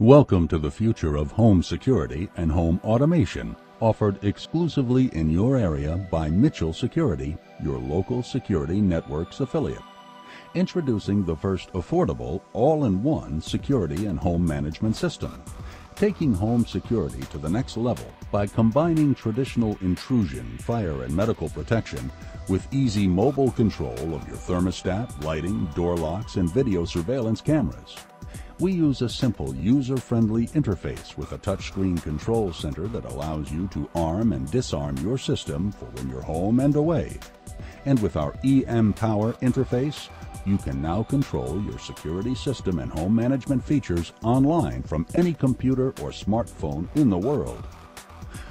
Welcome to the future of home security and home automation, offered exclusively in your area by Mitchell Security, your local security networks affiliate. Introducing the first affordable, all-in-one security and home management system, taking home security to the next level by combining traditional intrusion, fire, and medical protection with easy mobile control of your thermostat, lighting, door locks, and video surveillance cameras. We use a simple, user-friendly interface with a touchscreen control center that allows you to arm and disarm your system for when you're home and away. And with our EM-Power interface, you can now control your security system and home management features online from any computer or smartphone in the world.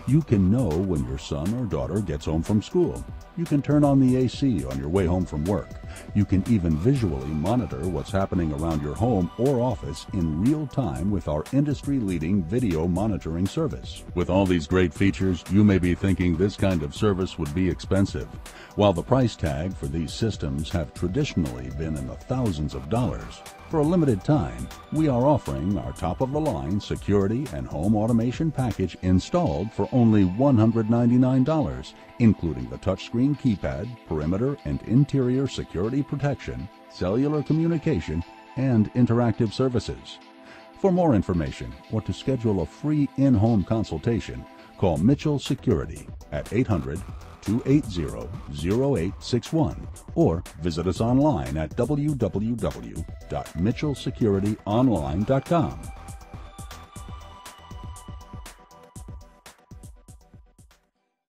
You can know when your son or daughter gets home from school. You can turn on the AC on your way home from work. You can even visually monitor what's happening around your home or office in real time with our industry-leading video monitoring service. With all these great features, you may be thinking this kind of service would be expensive. While the price tag for these systems have traditionally been in the thousands of dollars, for a limited time, we are offering our top-of-the-line security and home automation package installed for only $199, including the touchscreen keypad, perimeter and interior security protection, cellular communication, and interactive services. For more information or to schedule a free in-home consultation, call Mitchell Security at 800-280-0861 or visit us online at www.mitchellsecurityonline.com.